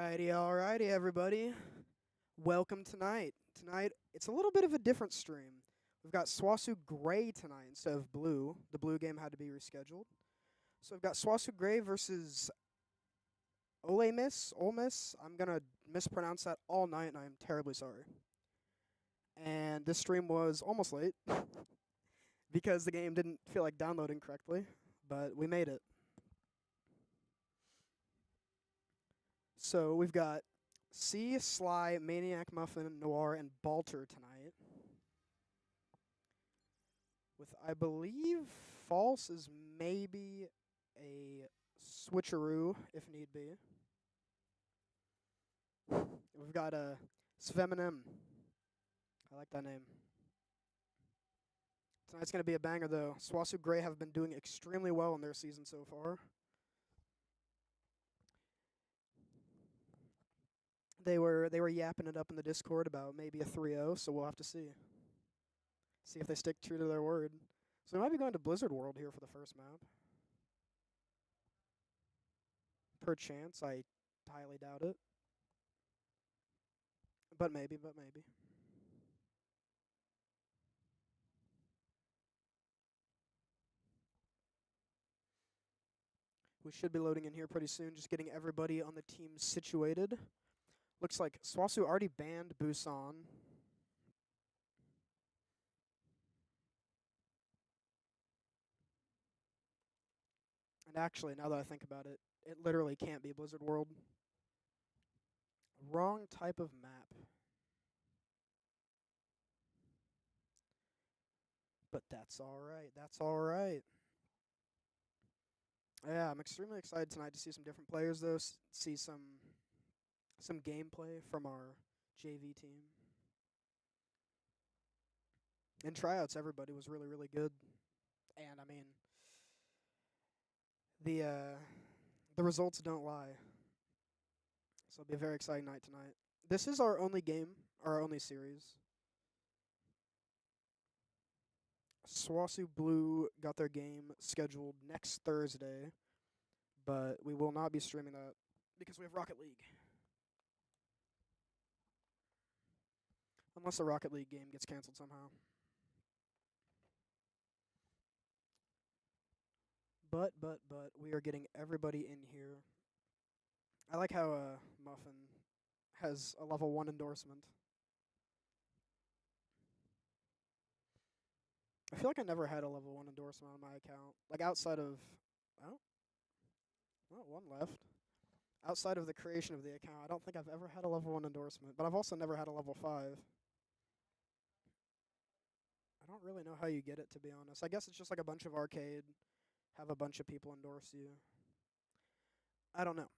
Alrighty, everybody. Welcome tonight. Tonight, it's a little bit of a different stream. We've got SWOSU Gray tonight instead of Blue. The Blue game had to be rescheduled. So we've got SWOSU Gray versus Ole Miss. Ole Miss. I'm going to mispronounce that all night, and I am terribly sorry. And this stream was almost late because the game didn't feel like downloading correctly, but we made it. So we've got C, Sly, Maniac Muffin, Noir, and Balter tonight. With, I believe, False is maybe a switcheroo, if need be. We've got Sveminem. I like that name. Tonight's going to be a banger, though. SWOSU Gray have been doing extremely well in their season so far. They were yapping it up in the Discord about maybe a 3-0, so we'll have to see. See if they stick true to their word. So we might be going to Blizzard World here for the first map. Per chance, I highly doubt it. But maybe. We should be loading in here pretty soon, just getting everybody on the team situated. Looks like SWOSU already banned Busan. And actually, now that I think about it, it literally can't be Blizzard World. Wrong type of map. But that's alright. That's alright. Yeah, I'm extremely excited tonight to see some different players, though. See some gameplay from our JV team. In tryouts, everybody was really, really good. And, I mean, the results don't lie. So it'll be a very exciting night tonight. This is our only game, our only series. SWOSU Blue got their game scheduled next Thursday, but we will not be streaming that because we have Rocket League. Unless the Rocket League game gets canceled somehow. But, we are getting everybody in here. I like how Muffin has a level 1 endorsement. I feel like I never had a level 1 endorsement on my account. Like outside of, one left. Outside of the creation of the account, I don't think I've ever had a level 1 endorsement, but I've also never had a level 5. I don't really know how you get it, to be honest. I guess it's just like a bunch of arcade, have a bunch of people endorse you. I don't know.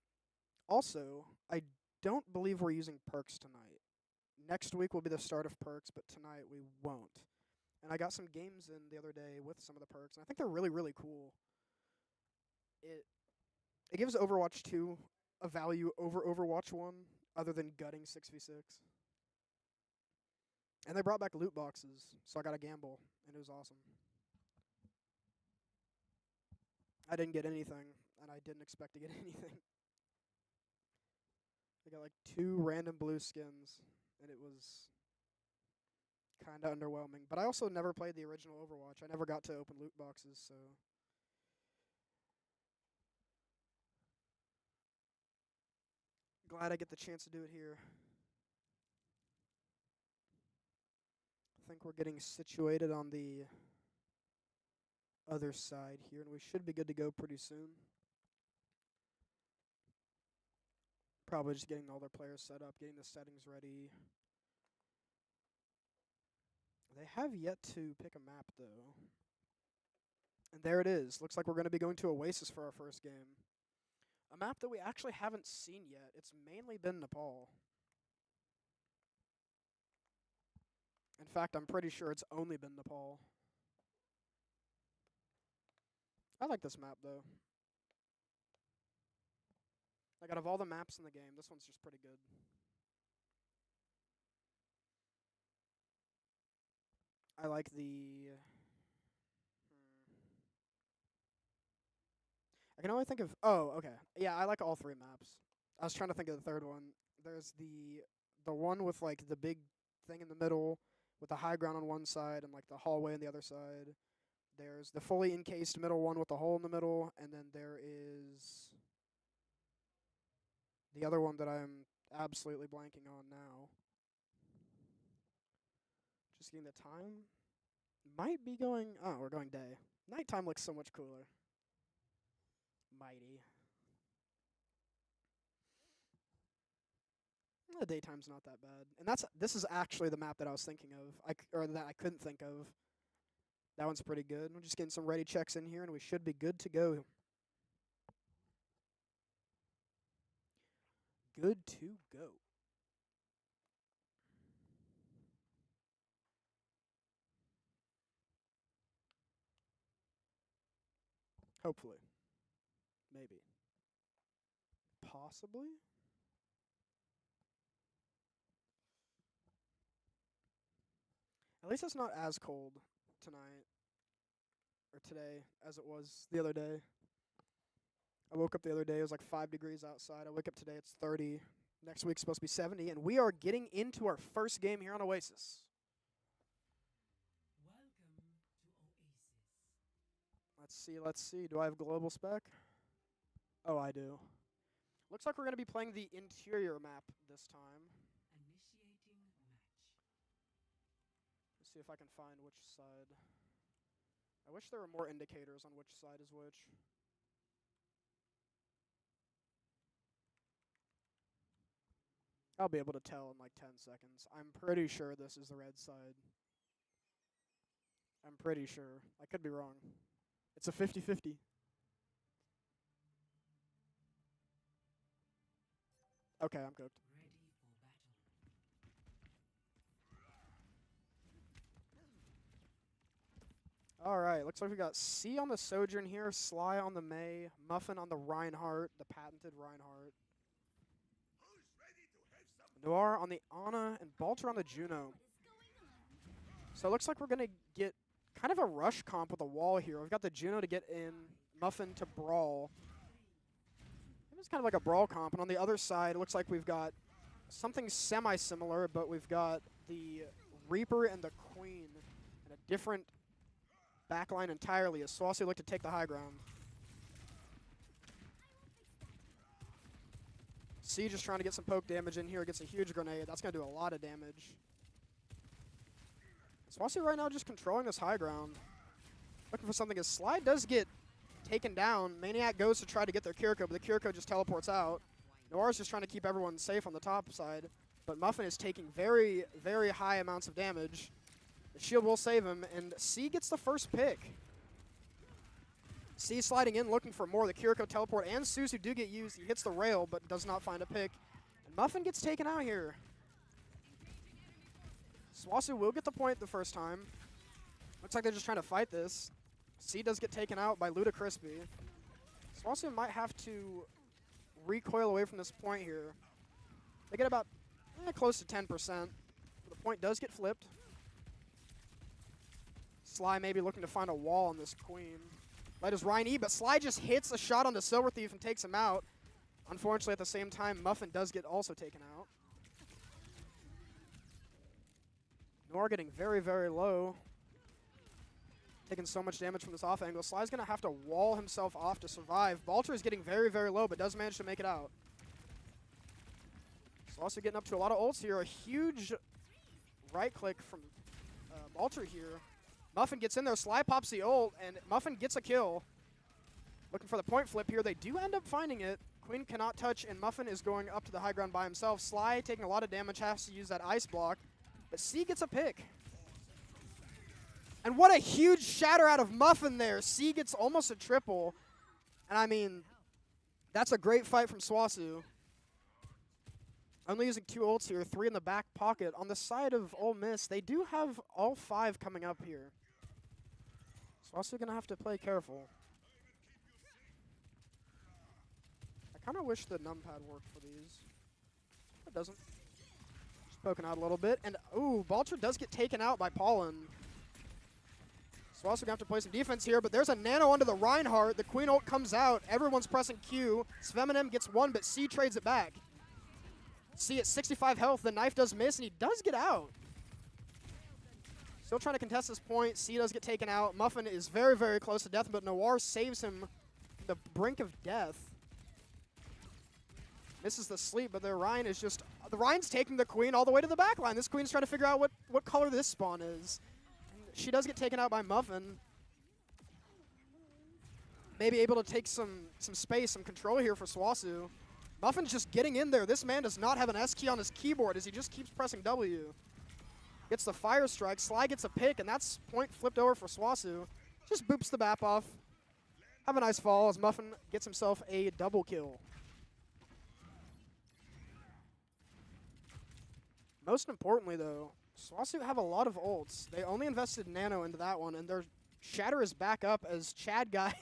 Also, I don't believe we're using perks tonight. Next week will be the start of perks, but tonight we won't. And I got some games in the other day with some of the perks, and I think they're really, really cool. It gives Overwatch 2 a value over Overwatch 1 other than gutting 6v6. And they brought back loot boxes, so I got a gamble, and it was awesome. I didn't get anything, and I didn't expect to get anything. I got like 2 random blue skins, and it was kind of underwhelming. But I also never played the original Overwatch. I never got to open loot boxes, so... Glad I get the chance to do it here. I think we're getting situated on the other side here, and we should be good to go pretty soon. Probably just getting all their players set up, getting the settings ready. They have yet to pick a map, though. And there it is. Looks like we're going to be going to Oasis for our first game. A map that we actually haven't seen yet. It's mainly been Nepal. In fact, I'm pretty sure it's only been Nepal. I like this map, though. Like, out of all the maps in the game, this one's just pretty good. I like the... I can only think of... Oh, okay. Yeah, I like all 3 maps. I was trying to think of the third one. There's the one with like the big thing in the middle with the high ground on one side and like the hallway on the other side. There's the fully encased middle one with the hole in the middle, and then there is the other one that I'm absolutely blanking on now. Just getting the time. Might be going... Oh, we're going day. Nighttime looks so much cooler. Mighty. The daytime's not that bad. And this is actually the map that I was thinking of. Or that I couldn't think of. That one's pretty good. We're just getting some ready checks in here, and we should be good to go. Good to go. Hopefully. Maybe. Possibly? At least it's not as cold tonight. Or today as it was the other day. I woke up the other day, it was like 5 degrees outside. I wake up today, it's 30. Next week's supposed to be 70. And we are getting into our first game here on Oasis. Welcome to Oasis. Let's see. Do I have global spec? Oh, I do. Looks like we're going to be playing the interior map this time. Initiating match. Let's see if I can find which side. I wish there were more indicators on which side is which. I'll be able to tell in like 10 seconds. I'm pretty sure this is the red side. I'm pretty sure. I could be wrong. It's a 50-50. Okay, I'm cooked. Ready for battle. Alright, looks like we got C on the Sojourn here, Sly on the May, Muffin on the Reinhardt, the patented Reinhardt. Noir on the Ana, and Balter on the Juno. So it looks like we're going to get kind of a rush comp with a wall here. We've got the Juno to get in, Muffin to Brawl. It's kind of like a Brawl comp, and on the other side, it looks like we've got something semi-similar, but we've got the Reaper and the Queen in a different backline entirely, as SWOSU look to take the high ground. C just trying to get some poke damage in here, gets a huge grenade. That's going to do a lot of damage. SWOSU right now just controlling this high ground. Looking for something. As Slide does get taken down, Maniac goes to try to get their Kiriko, but the Kiriko just teleports out. Noir's just trying to keep everyone safe on the top side, but Muffin is taking very, very high amounts of damage. The shield will save him, and C gets the first pick. C sliding in, looking for more. The Kiriko teleport and SWOSU do get used. He hits the rail, but does not find a pick. And Muffin gets taken out here. SWOSU will get the point the first time. Looks like they're just trying to fight this. C does get taken out by Ludacrispy. SWOSU might have to recoil away from this point here. They get about close to 10%. The point does get flipped. Sly maybe looking to find a wall on this Queen. Light is Ryan E, but Sly just hits a shot on the Silver Thief and takes him out. Unfortunately, at the same time, Muffin does get also taken out. Noir getting very, very low. Taking so much damage from this off angle. Sly's going to have to wall himself off to survive. Balter is getting very, very low, but does manage to make it out. SWOSU getting up to a lot of ults here. A huge right click from Balter here. Muffin gets in there, Sly pops the ult, and Muffin gets a kill. Looking for the point flip here. They do end up finding it. Queen cannot touch, and Muffin is going up to the high ground by himself. Sly taking a lot of damage, has to use that ice block. But C gets a pick. And what a huge shatter out of Muffin there. C gets almost a triple. And I mean, that's a great fight from SWOSU. Only using 2 ults here, 3 in the back pocket. On the side of Ole Miss, they do have all 5 coming up here. SWOSU going to have to play careful. I kind of wish the numpad worked for these. It doesn't. Just poking out a little bit. And, ooh, Balter does get taken out by Pollen. SWOSU gonna have to play some defense here, but there's a nano onto the Reinhardt. The Queen ult comes out. Everyone's pressing Q. Sveminem gets one, but C trades it back. C at 65 health. The knife does miss, and he does get out. Still trying to contest this point. C does get taken out. Muffin is very, very close to death, but Noir saves him from the brink of death. Misses the sleep, but the Ryan is just... The Ryan's taking the Queen all the way to the back line. This Queen's trying to figure out what color this spawn is. She does get taken out by Muffin. Maybe able to take some space, some control here for SWOSU. Muffin's just getting in there. This man does not have an S key on his keyboard as he just keeps pressing W. Gets the fire strike. Sly gets a pick, and that's point flipped over for SWOSU. Just boops the map off. Have a nice fall as Muffin gets himself a double kill. Most importantly, though, SWOSU have a lot of ults. They only invested Nano into that one, and their Shatter is back up as Chad Guy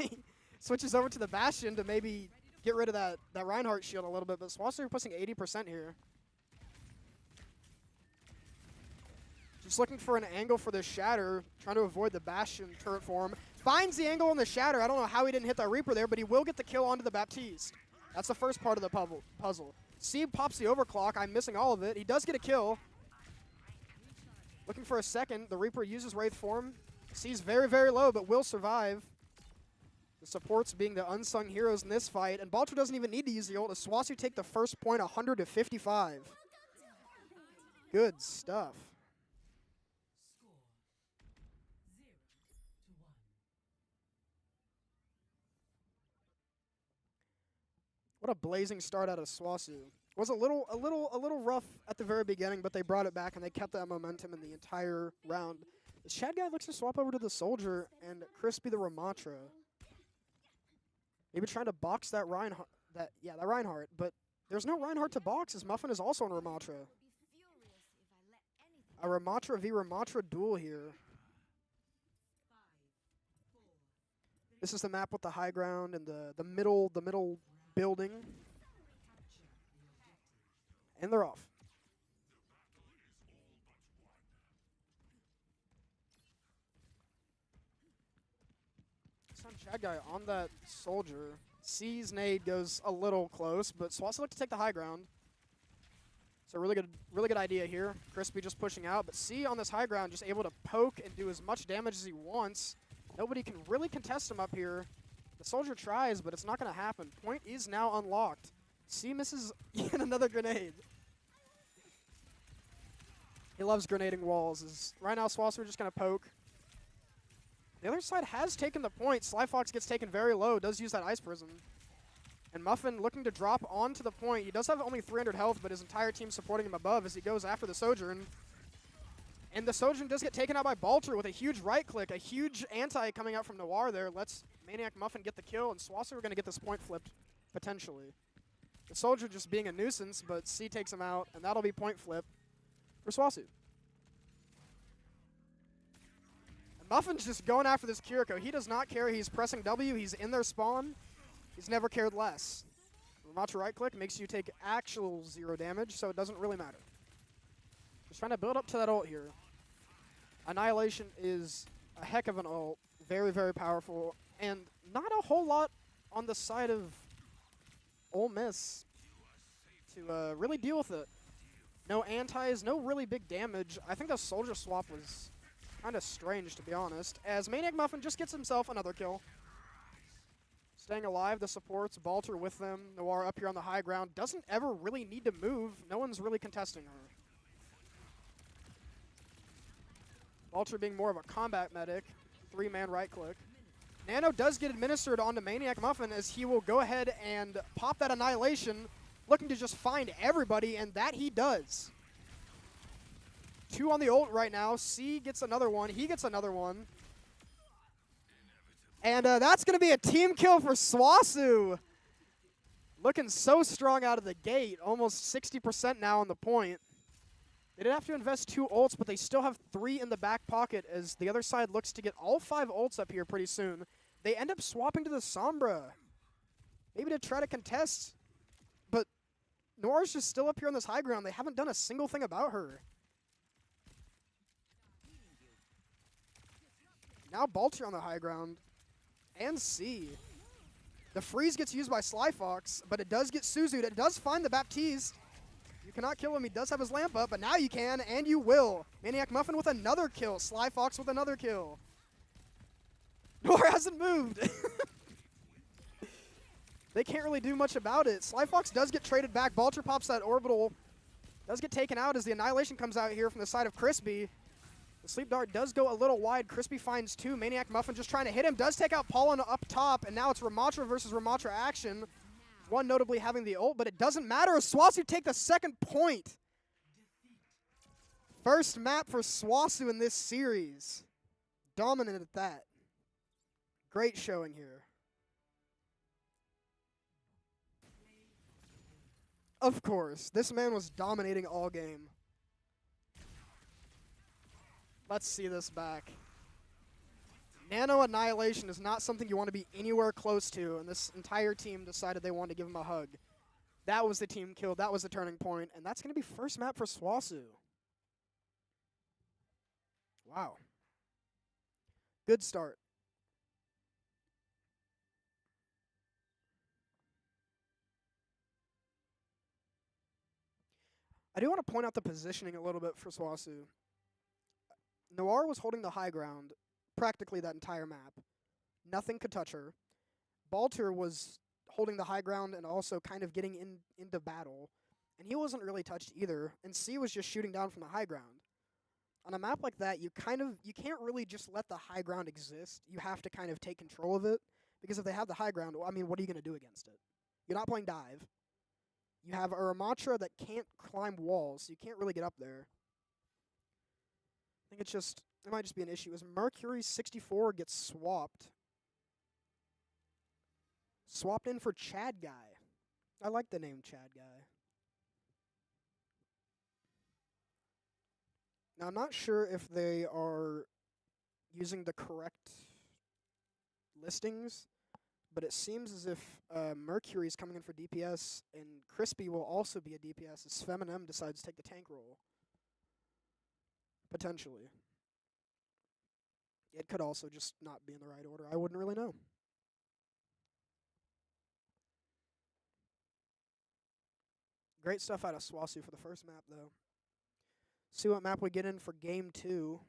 switches over to the Bastion to maybe get rid of that Reinhardt shield a little bit, but SWOSU are pushing 80% here. Just looking for an angle for the Shatter, trying to avoid the Bastion turret form. Finds the angle on the Shatter. I don't know how he didn't hit that Reaper there, but he will get the kill onto the Baptiste. That's the first part of the puzzle. C pops the overclock. I'm missing all of it. He does get a kill. Looking for a second. The Reaper uses Wraith form. C's very, very low, but will survive. The supports being the unsung heroes in this fight. And Balter doesn't even need to use the ult as SWOSU take the first point 100 to 55. Good stuff. Score 0-1. What a blazing start out of SWOSU. Was a little rough at the very beginning, but they brought it back and they kept that momentum in the entire round. The Chad Guy looks to swap over to the Soldier and Crispy the Ramatra. Maybe trying to box that Reinhardt, that Reinhardt, but there's no Reinhardt to box as Muffin is also on Ramatra. A Ramatra v Ramatra duel here. This is the map with the high ground and the middle building. And they're off. Some Chad Guy on that Soldier. C's nade goes a little close, but SWOSU look to take the high ground. It's a really good idea here. Crispy just pushing out, but C on this high ground just able to poke and do as much damage as he wants. Nobody can really contest him up here. The Soldier tries, but it's not going to happen. Point is now unlocked. C misses yet another grenade. He loves grenading walls. Right now, SWOSU are just going to poke. The other side has taken the point. Sly Fox gets taken very low, does use that Ice Prism. And Muffin looking to drop onto the point. He does have only 300 health, but his entire team supporting him above as he goes after the Sojourn. And the Sojourn does get taken out by Balter with a huge right click, a huge anti coming out from Noir there. Lets Maniac Muffin get the kill, and SWOSU are going to get this point flipped, potentially. The Soldier just being a nuisance, but C takes him out, and that'll be point flip for SWOSU. And Muffin's just going after this Kiriko. He does not care. He's pressing W. He's in their spawn. He's never cared less. Ramatra right click makes you take actual 0 damage, so it doesn't really matter. Just trying to build up to that ult here. Annihilation is a heck of an ult. Very, very powerful. And not a whole lot on the side of Ole Miss to really deal with it. No antis, no really big damage. I think the Soldier swap was kind of strange, to be honest, as Maniac Muffin just gets himself another kill. Staying alive, the supports, Balter with them. Noir up here on the high ground. Doesn't ever really need to move. No one's really contesting her. Balter being more of a combat medic. 3-man right click. Nano does get administered onto Maniac Muffin as he will go ahead and pop that Annihilation, looking to just find everybody, and that he does. 2 on the ult right now. C gets another one. He gets another one. And that's going to be a team kill for SWOSU. Looking so strong out of the gate. Almost 60% now on the point. They did have to invest 2 ults, but they still have 3 in the back pocket as the other side looks to get all 5 ults up here pretty soon. They end up swapping to the Sombra. Maybe to try to contest. But Noir's just still up here on this high ground. They haven't done a single thing about her. Now Baltier on the high ground. And C. The freeze gets used by Sly Fox, but it does get SWOSU'd. It does find the Baptiste. You cannot kill him. He does have his lamp up, but now you can, and you will. Maniac Muffin with another kill. Sly Fox with another kill. Nor hasn't moved. They can't really do much about it. Sly Fox does get traded back. Baltier pops that orbital. Does get taken out as the Annihilation comes out here from the side of Crispy. The Sleep Dart does go a little wide. Crispy finds 2. Maniac Muffin just trying to hit him. Does take out Paulin up top, and now it's Ramatra versus Ramatra action. One notably having the ult, but it doesn't matter as SWOSU take the second point. First map for SWOSU in this series. Dominant at that. Great showing here. Of course, this man was dominating all game. Let's see this back. Nano Annihilation is not something you want to be anywhere close to, and this entire team decided they wanted to give him a hug. That was the team kill. That was the turning point, and that's going to be first map for SWOSU. Wow. Good start. I do want to point out the positioning a little bit for SWOSU. Noir was holding the high ground practically that entire map. Nothing could touch her. Baltier was holding the high ground and also kind of getting into battle, and he wasn't really touched either, and C was just shooting down from the high ground. On a map like that, you can't really just let the high ground exist. You have to kind of take control of it, because if they have the high ground, I mean, what are you going to do against it? You're not playing dive. You have a Ramatra that can't climb walls, so you can't really get up there. I think it might just be an issue. As Mercury 64 gets swapped. Swapped in for Chad Guy. I like the name Chad Guy. Now, I'm not sure if they are using the correct listings, but it seems as if Mercury is coming in for DPS, and Crispy will also be a DPS as Feminem decides to take the tank role. Potentially. It could also just not be in the right order. I wouldn't really know. Great stuff out of SWOSU for the first map, though. See what map we get in for game 2.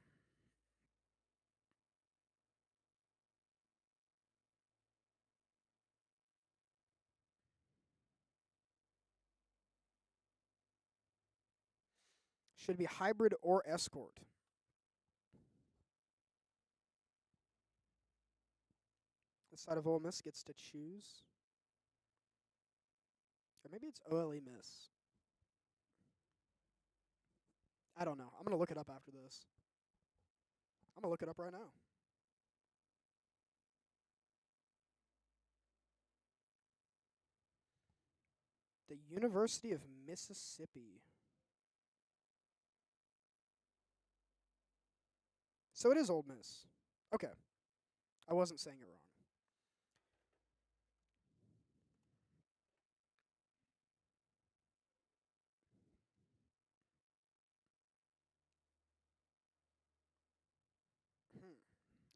Should be hybrid or escort. The side of Ole Miss gets to choose. Or maybe it's OLE Miss. I don't know. I'm going to look it up after this. I'm going to look it up right now. The University of Mississippi. So it is Ole Miss. Okay. I wasn't saying it wrong.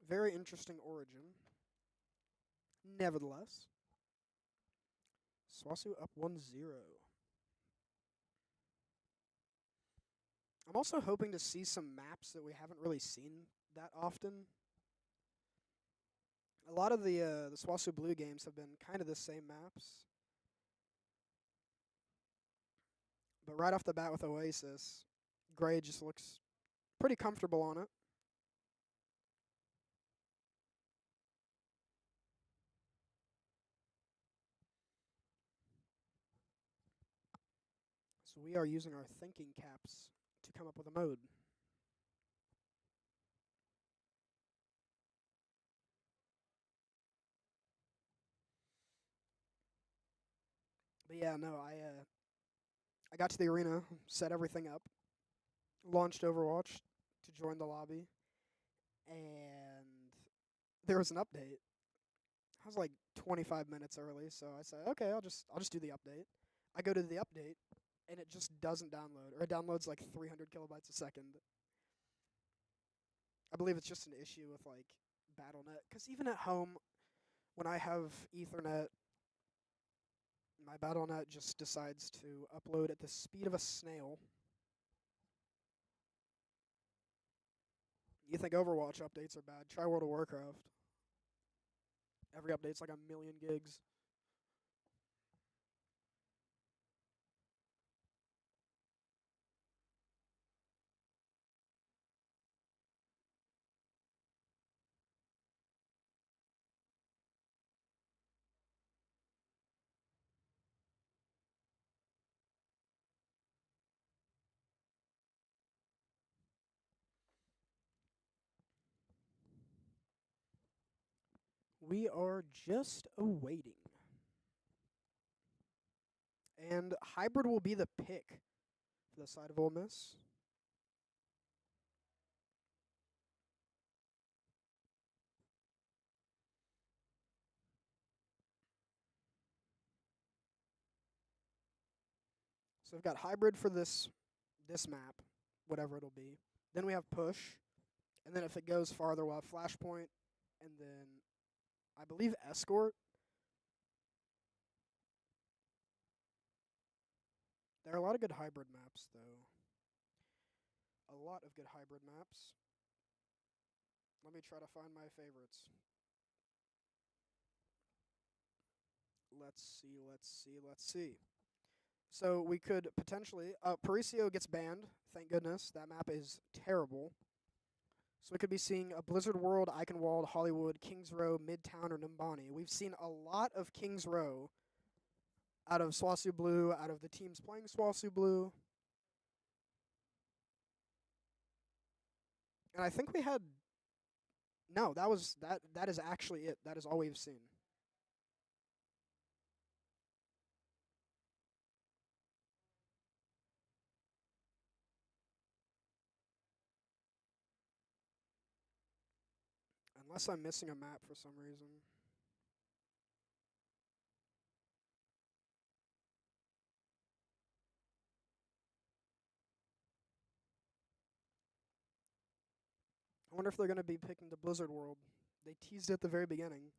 Very interesting origin. Nevertheless, SWOSU up 1-0. I'm also hoping to see some maps that we haven't really seen that often. A lot of the SWOSU Blue games have been kind of the same maps. But right off the bat with Oasis, Gray just looks pretty comfortable on it. So we are using our thinking caps to come up with a mode. But yeah, no, I got to the arena, set everything up, launched Overwatch to join the lobby, and there was an update. I was like 25 minutes early, so I said, okay, I'll just do the update. I go to the update, and it just doesn't download, or it downloads like 300 kilobytes a second. I believe it's just an issue with like BattleNet, because even at home, when I have Ethernet, my BattleNet just decides to upload at the speed of a snail. You think Overwatch updates are bad? Try World of Warcraft. Every update's like 1,000,000 gigs. We are just awaiting. And hybrid will be the pick for the side of Ole Miss. So we've got hybrid for this map, whatever it'll be. Then we have push, and then if it goes farther, we'll have flashpoint, and then I believe escort. There are a lot of good hybrid maps, though. A lot of good hybrid maps. Let me try to find my favorites. Let's see. So we could potentially... Paricio gets banned, thank goodness. That map is terrible. So we could be seeing a Blizzard World, Eichenwald, Hollywood, Kings Row, Midtown, or Numbani. We've seen a lot of Kings Row out of SWOSU Blue, out of the teams playing SWOSU Blue. And I think we had... No, that is actually it. That is all we've seen. Unless I'm missing a map for some reason. I wonder if they're going to be picking the Blizzard World. They teased it at the very beginning.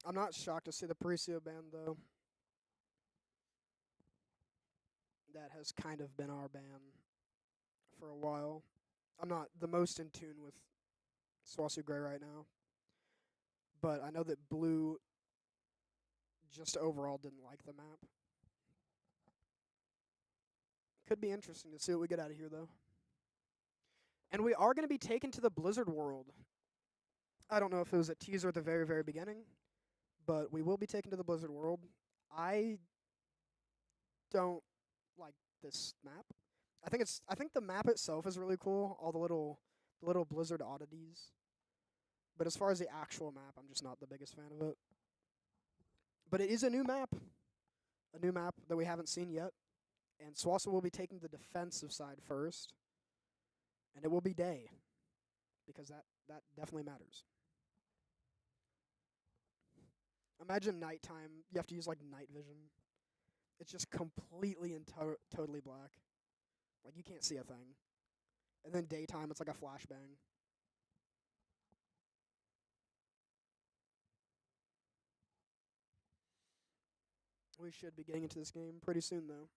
I'm not shocked to see the Paricio ban, though. That has kind of been our ban for a while. I'm not the most in tune with SWOSU Gray right now. But I know that Blue just overall didn't like the map. Could be interesting to see what we get out of here, though. And we are going to be taken to the Blizzard World. I don't know if it was a teaser at the very, very beginning, but we will be taken to the Blizzard World. I don't like this map. I think the map itself is really cool, all the little Blizzard oddities. But as far as the actual map, I'm just not the biggest fan of it. But it is a new map that we haven't seen yet. And SWOSU will be taking the defensive side first. And it will be day, because that definitely matters. Imagine nighttime. You have to use, like, night vision. It's just completely and totally black. Like, you can't see a thing. And then daytime, it's like a flashbang. We should be getting into this game pretty soon, though.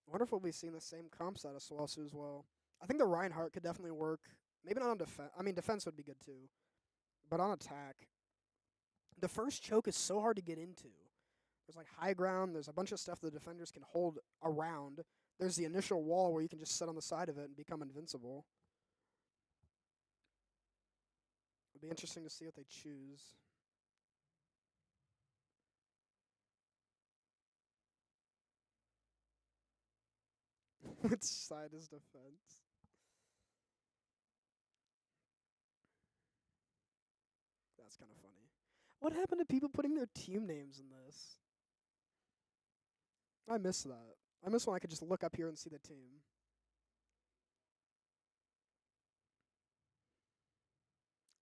I wonder if we'll be seeing the same comps out of SWOSU as well. I think the Reinhardt could definitely work. Maybe not on defense. I mean, defense would be good too. But on attack, the first choke is so hard to get into. There's like high ground. There's a bunch of stuff the defenders can hold around. There's the initial wall where you can just sit on the side of it and become invincible. It'll be interesting to see what they choose. Which side is defense? That's kind of funny. What happened to people putting their team names in this? I miss that. I miss when I could just look up here and see the team.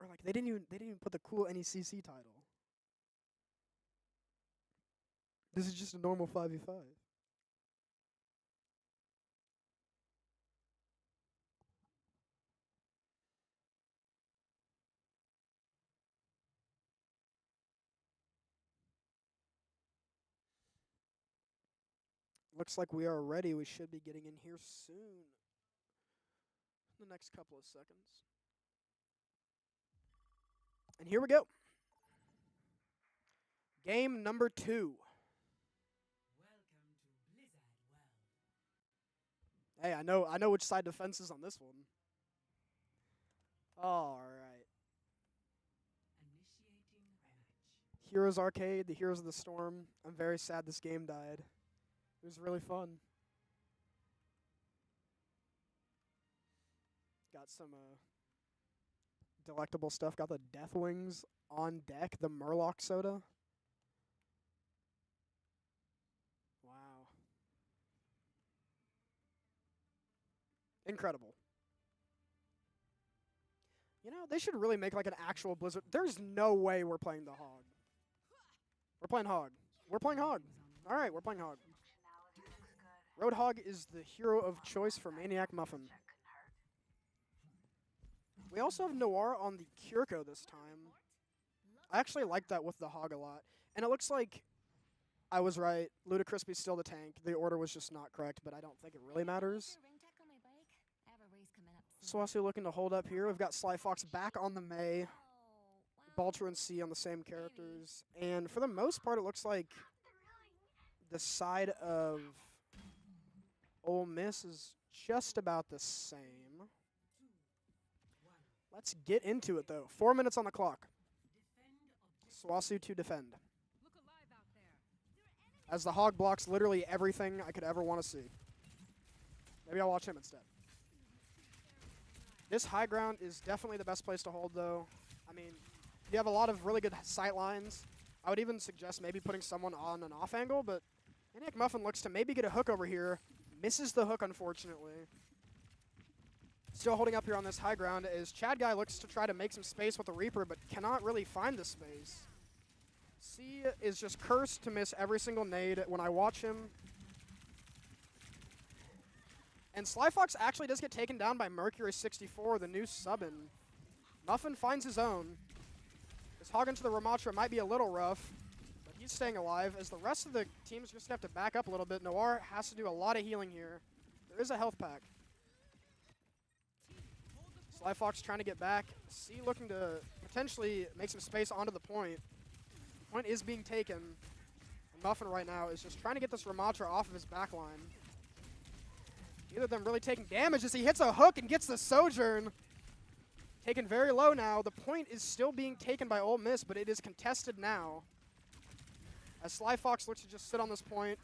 Or like they didn't even put the cool NECC title. This is just a normal 5v5. Looks like we are ready. We should be getting in here soon. The next couple of seconds. And here we go. Game number 2. Welcome to Blizzard World. Hey, I know which side defense is on this one. All right. Initiating match. Heroes Arcade, the Heroes of the Storm. I'm very sad this game died. It was really fun. Got some delectable stuff. Got the Death Wings on deck, the Murloc soda. Wow. Incredible. You know, they should really make like an actual Blizzard. There's no way we're playing the Hog. We're playing Hog. We're playing Hog. All right, we're playing Hog. Roadhog is the hero of choice for Maniac Muffin. We also have Noir on the Kyurko this time. I actually like that with the Hog a lot. And it looks like I was right. Ludacris's still the tank. The order was just not correct, but I don't think it really matters. SWOSU looking to hold up here. We've got Sly Fox back on the Mei. Balter and C on the same characters. And for the most part, it looks like the side of Ole Miss is just about the same. Let's get into it, though. 4 minutes on the clock. SWOSU to defend. As the Hog blocks literally everything I could ever want to see. Maybe I'll watch him instead. This high ground is definitely the best place to hold, though. I mean, you have a lot of really good sight lines. I would even suggest maybe putting someone on an off angle, but Maniac Muffin looks to maybe get a hook over here. Misses the hook, unfortunately. Still holding up here on this high ground as Chad Guy looks to try to make some space with the Reaper, but cannot really find the space. C is just cursed to miss every single nade when I watch him. And Sly Fox actually does get taken down by Mercury64, the new subbin. Muffin finds his own. This hog into the Ramatra might be a little rough, but he's staying alive as the rest of the team's just have to back up a little bit. Noir has to do a lot of healing here. There is a health pack. Sly Fox trying to get back. C looking to potentially make some space onto the point. Point is being taken. And Muffin right now is just trying to get this Ramatra off of his backline. Neither of them really taking damage as he hits a hook and gets the Sojourn. Taken very low now. The point is still being taken by Ole Miss, but it is contested now. As Sly Fox looks to just sit on this point.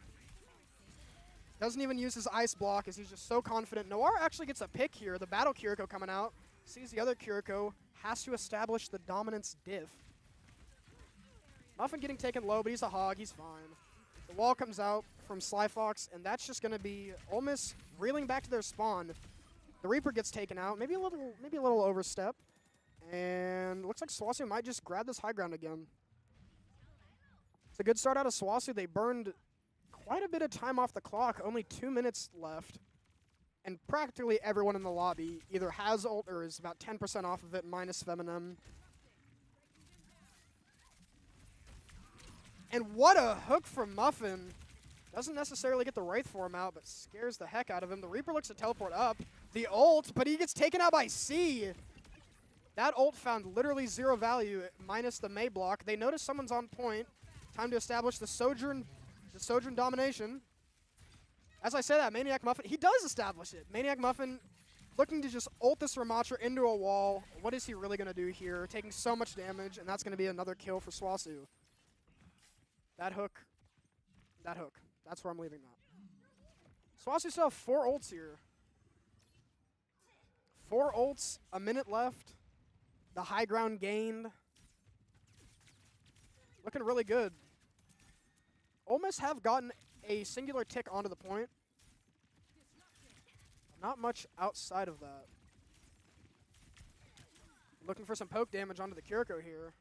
Doesn't even use his ice block as he's just so confident. Noir actually gets a pick here. The Battle Kyurko coming out. Sees the other Kyurko. Has to establish the dominance diff. Muffin getting taken low, but he's a hog. He's fine. The wall comes out from Sly Fox, and that's just going to be Ole Miss reeling back to their spawn. The Reaper gets taken out. Maybe a little overstep. And looks like SWOSU might just grab this high ground again. It's a good start out of SWOSU. They burned quite a bit of time off the clock. Only 2 minutes left. And practically everyone in the lobby either has ult or is about 10% off of it, minus Feminem. And what a hook from Muffin. Doesn't necessarily get the Wraith form out, but scares the heck out of him. The Reaper looks to teleport up. The ult, but he gets taken out by C. That ult found literally 0 value, minus the Mei block. They notice someone's on point. Time to establish the Sojourn domination. As I say that, Maniac Muffin, he does establish it. Maniac Muffin looking to just ult this Ramatra into a wall. What is he really going to do here? Taking so much damage, and that's going to be another kill for SWOSU. That hook. That's where I'm leaving that. SWOSU still have 4 ults here. 4 ults, a minute left. The high ground gained. Looking really good. Ole Miss have gotten a singular tick onto the point. Not much outside of that. Looking for some poke damage onto the Kiriko here.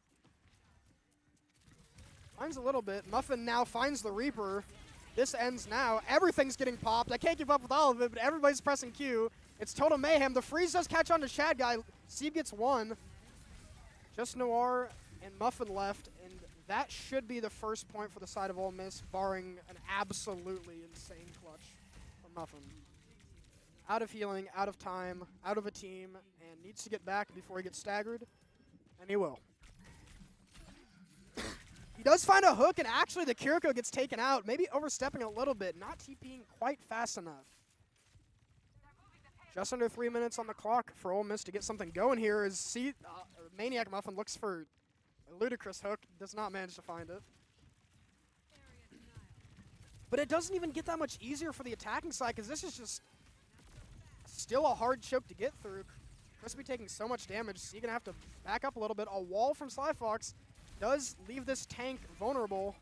Finds a little bit. Muffin now finds the Reaper. This ends now. Everything's getting popped. I can't keep up with all of it, but everybody's pressing Q. It's total mayhem. The freeze does catch on to Shad Guy. Sieb gets one. Just Noir and Muffin left, and that should be the first point for the side of Ole Miss, barring an absolutely insane clutch from Muffin. Out of healing, out of time, out of a team, and needs to get back before he gets staggered, and he will. He does find a hook, and actually the Kiriko gets taken out, maybe overstepping a little bit, not TPing quite fast enough. Just under 3 minutes on the clock for Ole Miss to get something going here as Maniac Muffin looks for a ludicrous hook, does not manage to find it. But it doesn't even get that much easier for the attacking side because this is just still a hard choke to get through. Crispy taking so much damage, so you're going to have to back up a little bit. A wall from Sly Fox does leave this tank vulnerable.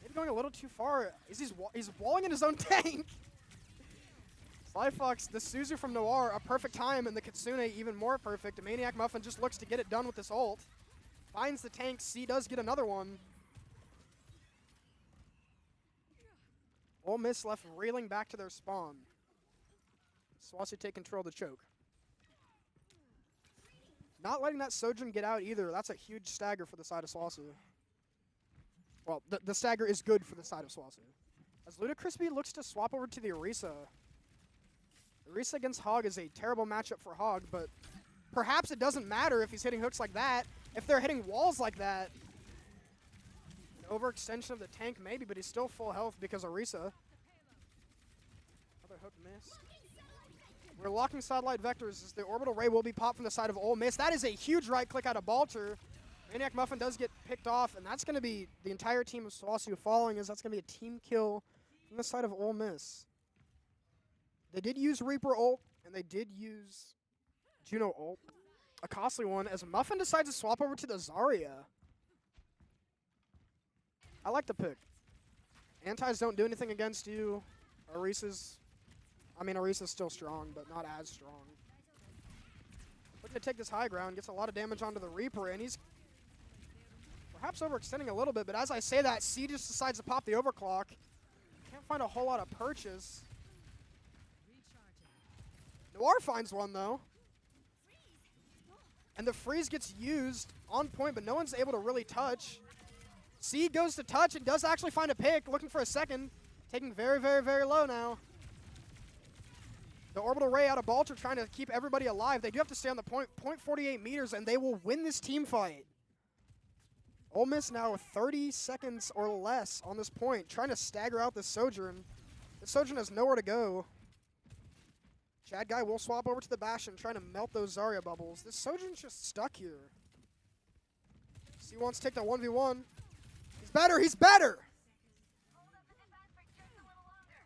Maybe going a little too far. He's walling in his own tank. Sly Fox, the SWOSU from Noir, a perfect time, and the Kitsune even more perfect. The Maniac Muffin just looks to get it done with this ult. Finds the tank. C does get another one. Ole Miss left reeling back to their spawn. SWOSU take control of the choke. Not letting that Sojourn get out either. That's a huge stagger for the side of SWOSU. Well, the stagger is good for the side of SWOSU. As Ludacrisby looks to swap over to the Orisa. Orisa against Hog is a terrible matchup for Hog, but perhaps it doesn't matter if he's hitting hooks like that. If they're hitting walls like that, an overextension of the tank maybe, but he's still full health because Orisa. Another hook missed. We're locking satellite vectors as the orbital ray will be popped from the side of Ole Miss. That is a huge right click out of Balter. Maniac Muffin does get picked off, and that's going to be the entire team of SWOSU falling, as that's going to be a team kill from the side of Ole Miss. They did use Reaper ult, and they did use Juno ult. A costly one, as Muffin decides to swap over to the Zarya. I like the pick. Antis don't do anything against you. Orisa's still strong, but not as strong. Looking to take this high ground, gets a lot of damage onto the Reaper, and he's perhaps overextending a little bit, but as I say that, C just decides to pop the overclock. Can't find a whole lot of purchase. Noir finds one, though. And the freeze gets used on point, but no one's able to really touch. C goes to touch and does actually find a pick, looking for a second. Taking very, very, very low now. The orbital ray out of Balter trying to keep everybody alive. They do have to stay on the point, 0.48 meters, and they will win this team fight. Ole Miss now with 30 seconds or less on this point, trying to stagger out this Sojourn. The Sojourn has nowhere to go. Chad Guy will swap over to the Bastion, trying to melt those Zarya bubbles. This Sojourn's just stuck here. C wants to take that 1v1. He's better, he's better!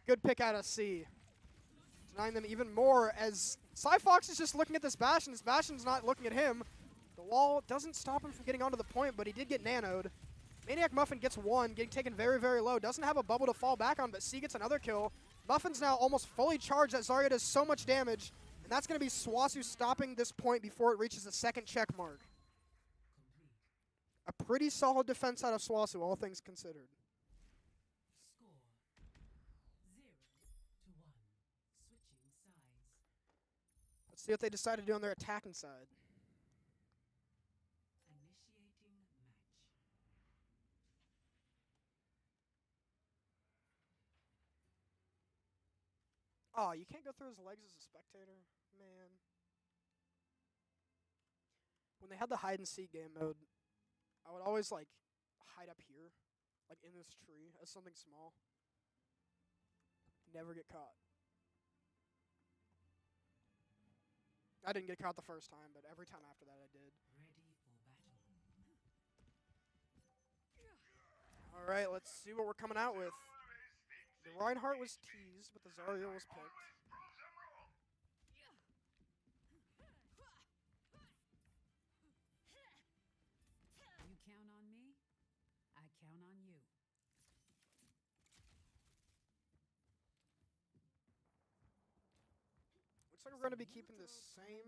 Good pick out of C. Denying them even more as Cyfox is just looking at this Bastion. This Bastion's not looking at him. The wall doesn't stop him from getting onto the point, but he did get nanoed. Maniac Muffin gets one, getting taken very, very low. Doesn't have a bubble to fall back on, but C gets another kill. Muffin's now almost fully charged. That Zarya does so much damage, and that's going to be SWOSU stopping this point before it reaches the second check mark. A pretty solid defense out of SWOSU, all things considered. Score 0-1. Switching sides. Let's see what they decide to do on their attacking side. Initiating match. Oh, you can't go through his legs as a spectator? Man. When they had the hide-and-seek game mode, I would always, hide up here, in this tree, as something small. Never get caught. I didn't get caught the first time, but every time after that I did. Ready for battle. All right, let's see what we're coming out with. The Reinhardt was teased, but the Zarya was picked. You count on me, I count on you. Looks like we're going to be keeping the same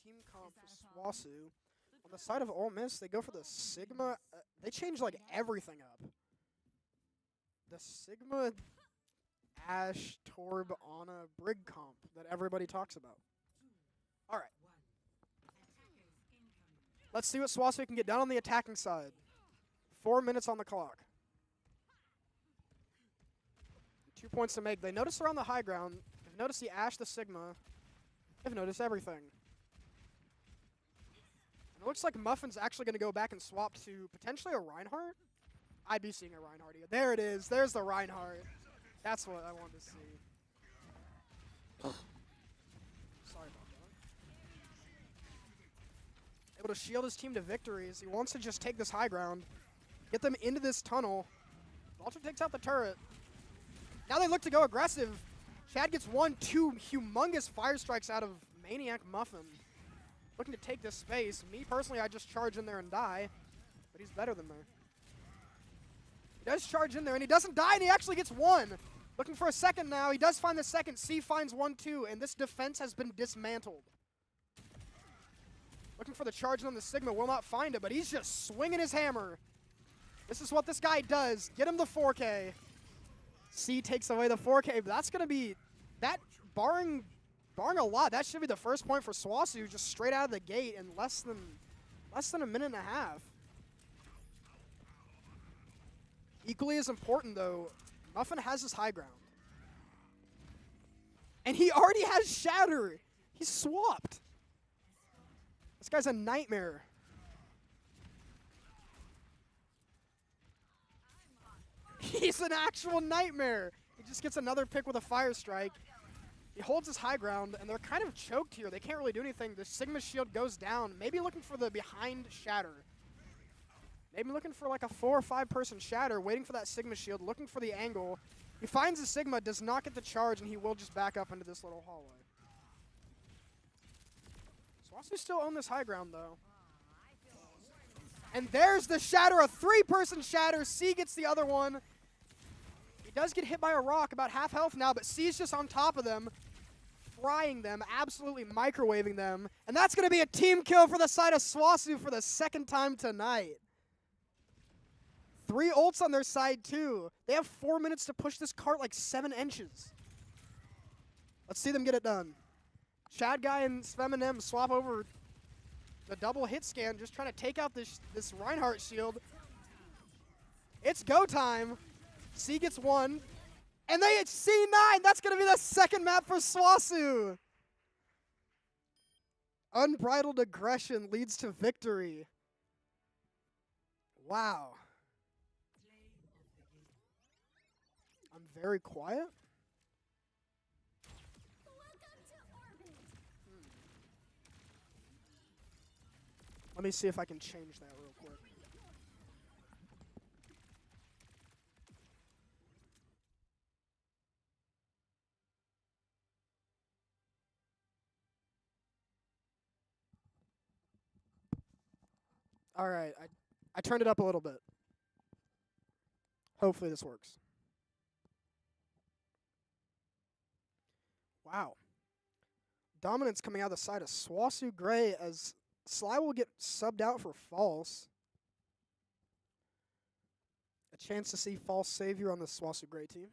team comp for SWOSU. On the side of Ole Miss, they go for the Sigma. They change like everything up. The Sigma, Ashe, Torb, Ana, Brig comp that everybody talks about. All right. Let's see what SWOSU can get done on the attacking side. 4 minutes on the clock. 2 points to make. They notice they're on the high ground. They've noticed the Ashe, the Sigma. They've noticed everything. And it looks like Muffin's actually going to go back and swap to potentially a Reinhardt. I'd be seeing a Reinhardt here. There it is. There's the Reinhardt. That's what I wanted to see. Sorry about that. Able to shield his team to victories. He wants to just take this high ground, get them into this tunnel. Vulture takes out the turret. Now they look to go aggressive. Chad gets 1-2 humongous fire strikes out of Maniac Muffin. Looking to take this space. Me personally, I just charge in there and die, but he's better than me. He does charge in there, and he doesn't die, and he actually gets one. Looking for a second now. He does find the second. C finds 1-2, and this defense has been dismantled. Looking for the charge on the Sigma. Will not find it, but he's just swinging his hammer. This is what this guy does. Get him the 4K. C takes away the 4K, but that's going to be, that barring a lot, that should be the first point for SWOSU just straight out of the gate in less than a minute and a half. Equally as important, though, Muffin has his high ground. And he already has Shatter. He's swapped. This guy's a nightmare. He's an actual nightmare. He just gets another pick with a fire strike. He holds his high ground, and they're kind of choked here. They can't really do anything. The Sigma shield goes down. Maybe looking for the behind Shatter. Maybe looking for like a 4 or 5 person Shatter, waiting for that Sigma shield, looking for the angle. He finds the Sigma, does not get the charge, and he will just back up into this little hallway. SWOSU still own this high ground, though. And there's the Shatter, a 3-person Shatter. C gets the other one. He does get hit by a rock, about half health now, but C's just on top of them, frying them, absolutely microwaving them. And that's going to be a team kill for the side of SWOSU for the second time tonight. 3 ults on their side, too. They have 4 minutes to push this cart like 7 inches. Let's see them get it done. Chad Guy and Sveminem swap over the double hit scan, just trying to take out this Reinhardt shield. It's go time. C gets 1. And they hit C9. That's going to be the second map for SWOSU. Unbridled aggression leads to victory. Wow. I'm very quiet. Let me see if I can change that real quick. All right, I turned it up a little bit. Hopefully this works. Wow. Dominance coming out of the side of SWOSU Gray as Sly will get subbed out for False. A chance to see False Savior on the SWOSU Gray team.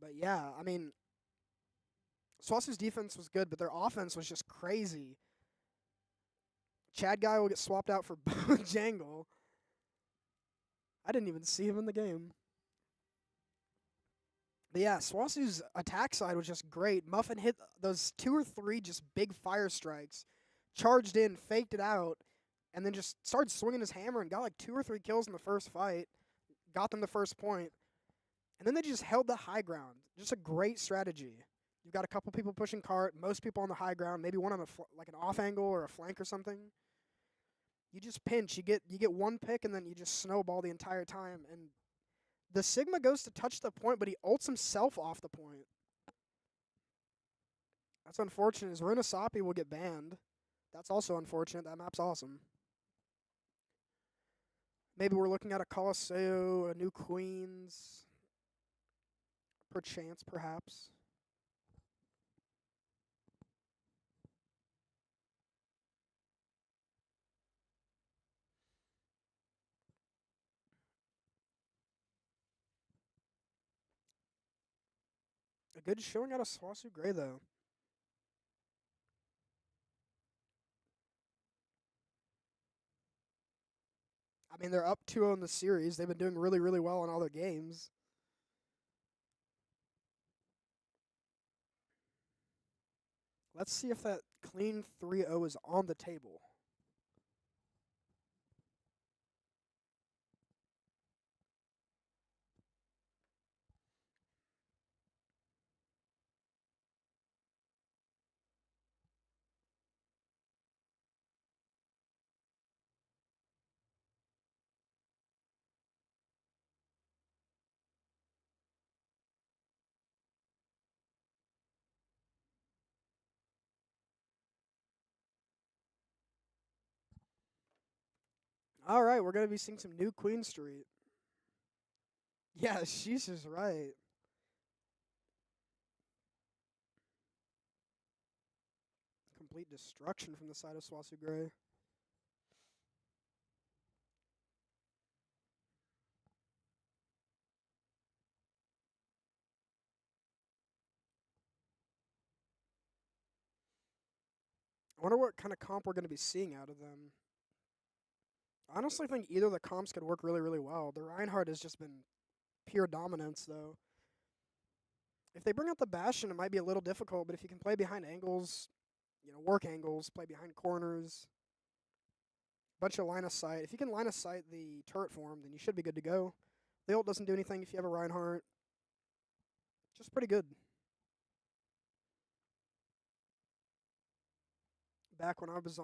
But yeah, I mean, SWOSU's defense was good, but their offense was just crazy. Chad Guy will get swapped out for Jangle. I didn't even see him in the game. But yeah, SWOSU's attack side was just great. Muffin hit those 2 or 3 just big fire strikes, charged in, faked it out, and then just started swinging his hammer and got like 2 or 3 kills in the first fight. Got them the first point. And then they just held the high ground. Just a great strategy. You've got a couple people pushing cart, most people on the high ground, maybe one on like an off angle or a flank or something. You just pinch. You get 1 pick, and then you just snowball the entire time. And the Sigma goes to touch the point, but he ults himself off the point. That's unfortunate, as Runasapi will get banned. That's also unfortunate. That map's awesome. Maybe we're looking at a Colosseo, a new Queens. Perchance, perhaps. A good showing out of SWOSU Gray, though. I mean, they're up 2-0 in the series. They've been doing really, really well in all their games. Let's see if that clean 3-0 is on the table. All right, we're going to be seeing some new Queen Street. Yeah, she's just right. Complete destruction from the side of SWOSU Gray. I wonder what kind of comp we're going to be seeing out of them. I honestly think either of the comps could work really, really well. The Reinhardt has just been pure dominance, though. If they bring out the Bastion, it might be a little difficult, but if you can play behind angles, work angles, play behind corners, bunch of line of sight. If you can line of sight the turret form, then you should be good to go. The ult doesn't do anything if you have a Reinhardt. Just pretty good. Back when I was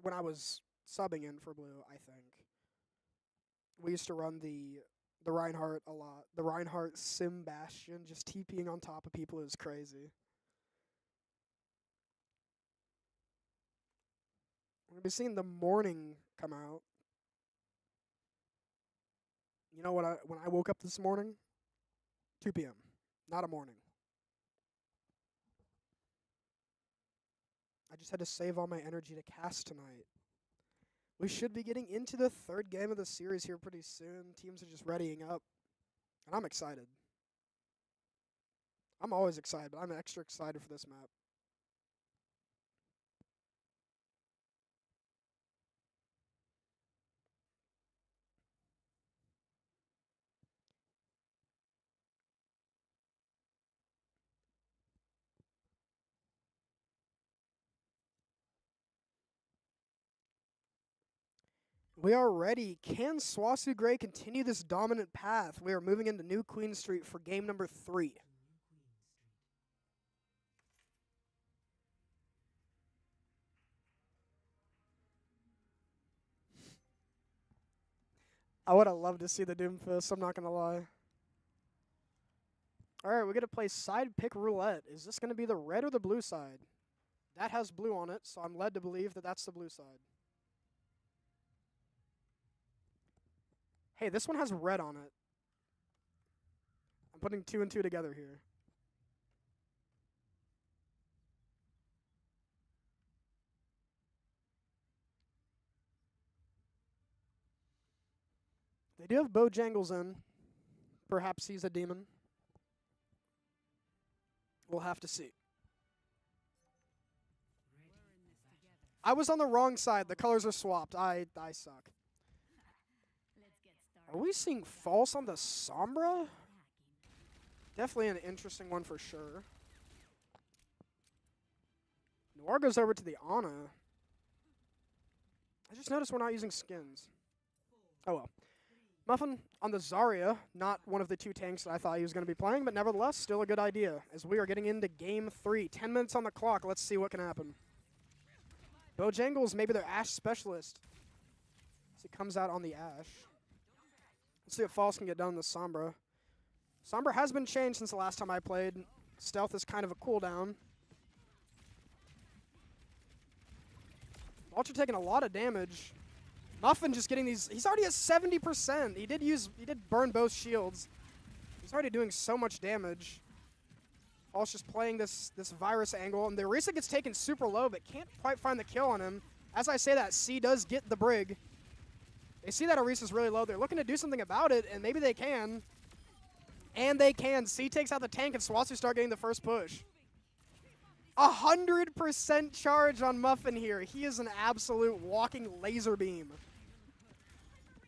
when I was subbing in for Blue, I think, we used to run the Reinhardt a lot. The Reinhardt Sim Bastion, just TPing on top of people is crazy. We're going to be seeing the morning come out. You know what? When I woke up this morning, 2 p.m., not a morning. I just had to save all my energy to cast tonight. We should be getting into the third game of the series here pretty soon. Teams are just readying up, and I'm excited. I'm always excited, but I'm extra excited for this map. We are ready. Can SWOSU Gray continue this dominant path? We are moving into New Queen Street for game number 3. I would have loved to see the Doomfist, I'm not going to lie. All right, we're going to play side pick roulette. Is this going to be the red or the blue side? That has blue on it, so I'm led to believe that that's the blue side. Hey, this one has red on it. I'm putting 2 and 2 together here. They do have Bojangles in. Perhaps he's a demon. We'll have to see. I was on the wrong side. The colors are swapped. I suck. Are we seeing false on the Sombra? Definitely an interesting one for sure. Noir goes over to the Ana. I just noticed we're not using skins. Oh well. Muffin on the Zarya, not one of the 2 tanks that I thought he was going to be playing, but nevertheless, still a good idea. As we are getting into game 3. 10 minutes on the clock. Let's see what can happen. Bojangles, maybe their Ashe specialist. As he comes out on the Ashe. Let's see if False can get done in the Sombra. Sombra has been changed since the last time I played. Stealth is kind of a cooldown. Vulture taking a lot of damage. Muffin just getting these. He's already at 70%. He did burn both shields. He's already doing so much damage. False just playing this virus angle, and the Orisa gets taken super low, but can't quite find the kill on him. As I say that, C does get the brig. They see that Orisa's really low. They're looking to do something about it, and maybe they can. And they can. C takes out the tank, and SWOSU start getting the first push. 100% charge on Muffin here. He is an absolute walking laser beam.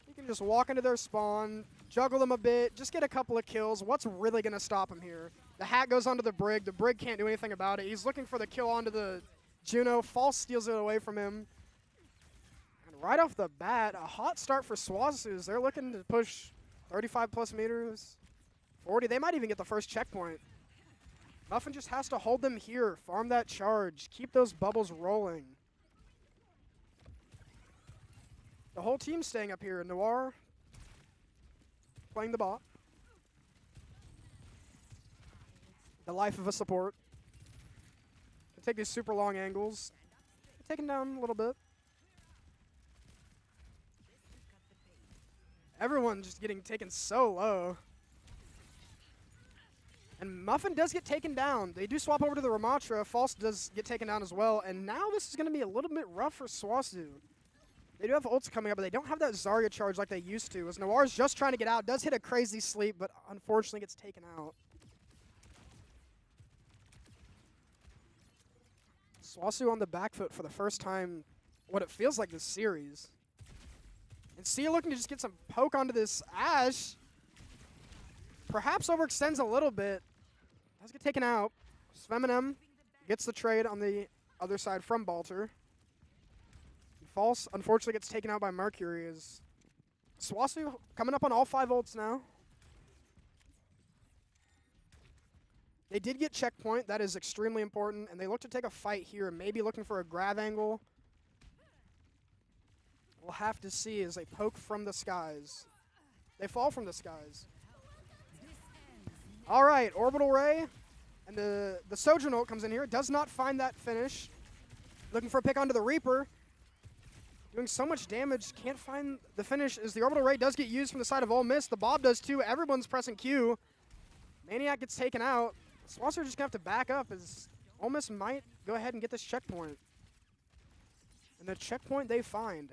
He can just walk into their spawn, juggle them a bit, just get a couple of kills. What's really going to stop him here? The hat goes onto the brig. The brig can't do anything about it. He's looking for the kill onto the Juno. False steals it away from him. And right off the bat, a hot start for SWOSU. They're looking to push 35 plus meters, 40. They might even get the first checkpoint. Muffin just has to hold them here, farm that charge, keep those bubbles rolling. The whole team's staying up here. Noir playing the bot. The life of a support. Can take these super long angles. Taken down a little bit. Everyone just getting taken so low. And Muffin does get taken down. They do swap over to the Ramatra. False does get taken down as well. And now this is going to be a little bit rough for SWOSU. They do have ults coming up, but they don't have that Zarya charge like they used to. As Noir's just trying to get out. Does hit a crazy sleep, but unfortunately gets taken out. SWOSU on the back foot for the first time, what it feels like this series. And Sia looking to just get some poke onto this Ashe. Perhaps overextends a little bit. Does get taken out. Sveminem gets the trade on the other side from Balter. False, unfortunately, gets taken out by Mercury. As SWOSU coming up on all 5 ults now. They did get checkpoint. That is extremely important. And they look to take a fight here, maybe looking for a grab angle. We'll have to see as they poke from the skies. They fall from the skies. All right, Orbital Ray, and the Sojourn ult comes in here. Does not find that finish. Looking for a pick onto the Reaper. Doing so much damage, can't find the finish as the Orbital Ray does get used from the side of Ole Miss. The Bob does too. Everyone's pressing Q. Maniac gets taken out. SWOSU are just going to have to back up as Ole Miss might go ahead and get this checkpoint. And the checkpoint they find.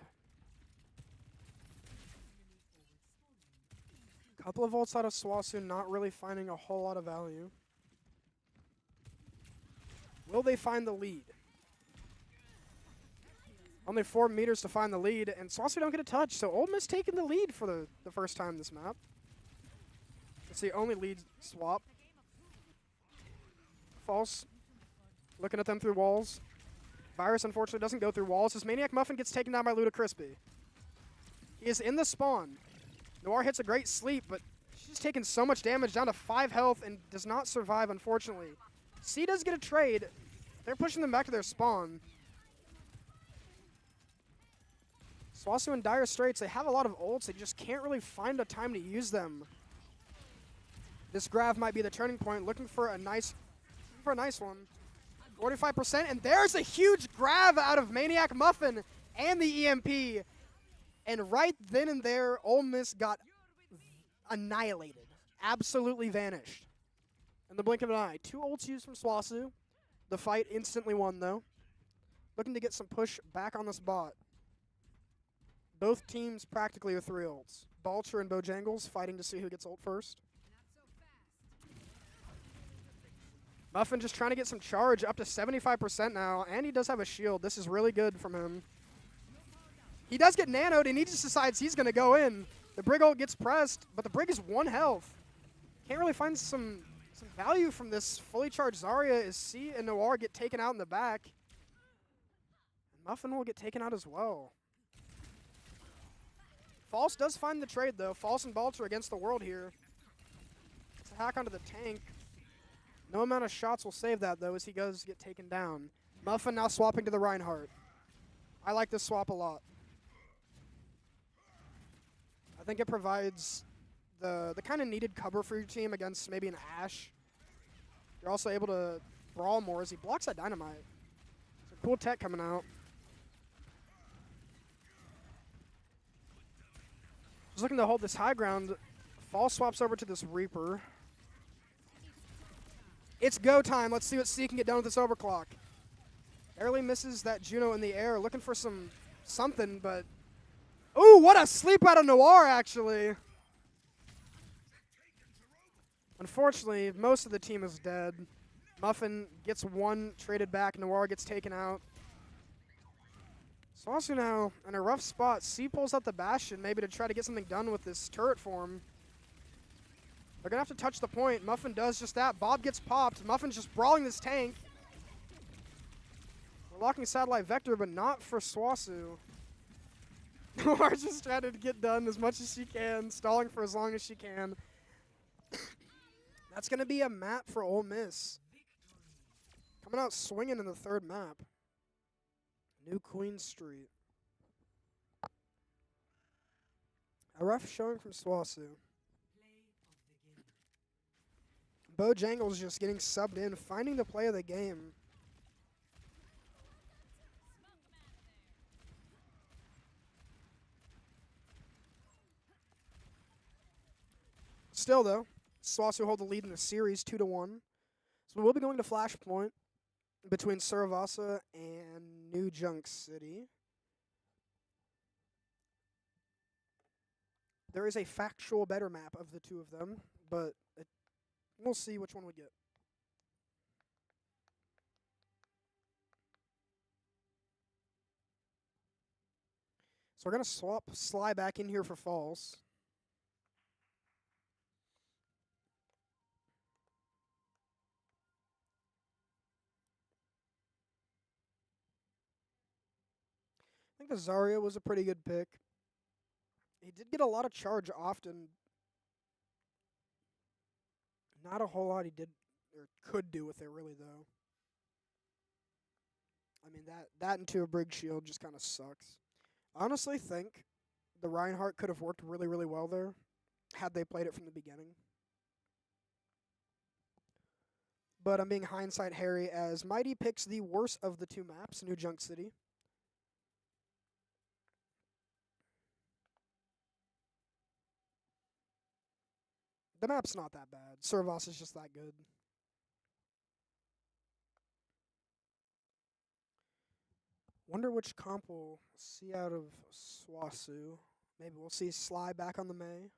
Couple of ults out of SWOSU, not really finding a whole lot of value. Will they find the lead? Only 4 meters to find the lead, and SWOSU don't get a touch, so Ole Miss taking the lead for the first time this map. It's the only lead swap. False. Looking at them through walls. Virus, unfortunately, doesn't go through walls. As Maniac Muffin gets taken down by Ludacrispy. He is in the spawn. Noir hits a great sleep, but she's taken so much damage, down to 5 health, and does not survive, unfortunately. C does get a trade. They're pushing them back to their spawn. SWOSU in dire straits. They have a lot of ults. They just can't really find a time to use them. This grab might be the turning point. Looking for a nice one. 45%, and there's a huge grab out of Maniac Muffin and the EMP. And right then and there, Ole Miss got annihilated. Absolutely vanished. In the blink of an eye. 2 ults used from SWOSU. The fight instantly won, though. Looking to get some push back on this bot. Both teams practically are 3 ults. Balcher and Bojangles fighting to see who gets ult first. Muffin just trying to get some charge, up to 75% now, and he does have a shield. This is really good from him. He does get nanoed, and he just decides he's going to go in. The Brig ult gets pressed, but the Brig is 1 health. Can't really find some value from this fully charged Zarya as C and Noir get taken out in the back. And Muffin will get taken out as well. False does find the trade, though. False and Balter against the world here. It's a hack onto the tank. No amount of shots will save that, though, as he goes get taken down. Muffin now swapping to the Reinhardt. I like this swap a lot. I think it provides the kind of needed cover for your team against maybe an Ashe. You're also able to brawl more as he blocks that dynamite. It's a cool tech coming out. He's looking to hold this high ground. Fall swaps over to this Reaper. It's go time. Let's see what C can get done with this overclock. Barely misses that Juno in the air. Looking for something, but... Ooh, what a sleep out of Noir, actually. Unfortunately, most of the team is dead. Muffin gets one traded back. Noir gets taken out. SWOSU now in a rough spot. C pulls out the Bastion maybe to try to get something done with this turret form. They're going to have to touch the point. Muffin does just that. Bob gets popped. Muffin's just brawling this tank. We're locking Satellite Vector, but not for SWOSU. Noir just trying to get done as much as she can, stalling for as long as she can. That's going to be a map for Ole Miss. Coming out swinging in the third map. New Queen Street. A rough showing from SWOSU. Bojangles just getting subbed in, finding the play of the game. Still, though, SWOSU hold the lead in the series 2-1. So we will be going to Flashpoint between Saravasa and New Junk City. There is a factual better map of the two of them, but we'll see which one we get. So we're going to swap Sly back in here for Falls. I think the Zarya was a pretty good pick. He did get a lot of charge often. Not a whole lot he did or could do with it, really, though. I mean, that into a Brig Shield just kind of sucks. I honestly think the Reinhardt could have worked really, really well there had they played it from the beginning. But I'm being hindsight Harry as Mighty picks the worst of the two maps, New Junk City. The map's not that bad. Servos is just that good. Wonder which comp we'll see out of SWOSU. Maybe we'll see Sly back on the May.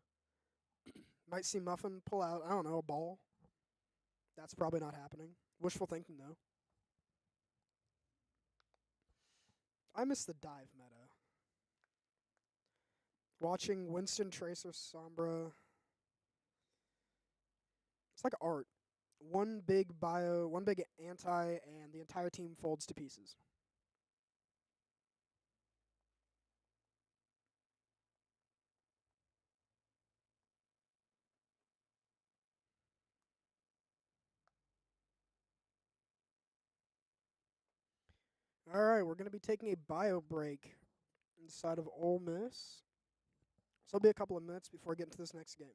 Might see Muffin pull out, I don't know, a ball. That's probably not happening. Wishful thinking, though. I miss the dive meta. Watching Winston, Tracer, Sombra. It's like art. One big bio, one big anti, and the entire team folds to pieces. All right, we're going to be taking a bio break inside of Ole Miss. So it'll be a couple of minutes before getting to this next game.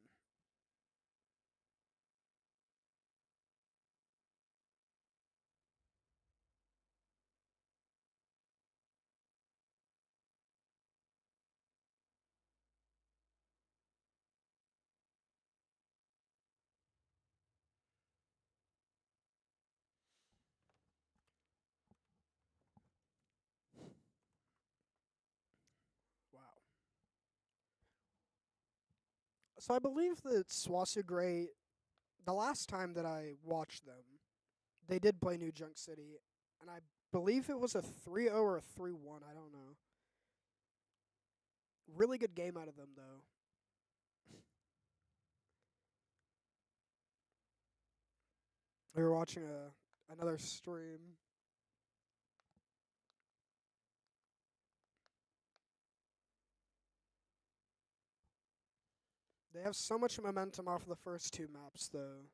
Wow. So I believe that SWOSU Gray, the last time that I watched them, they did play New Junk City, and I believe it was a 3-0 or a 3-1, I don't know. Really good game out of them, though. We were watching another stream. They have so much momentum off of the first two maps, though.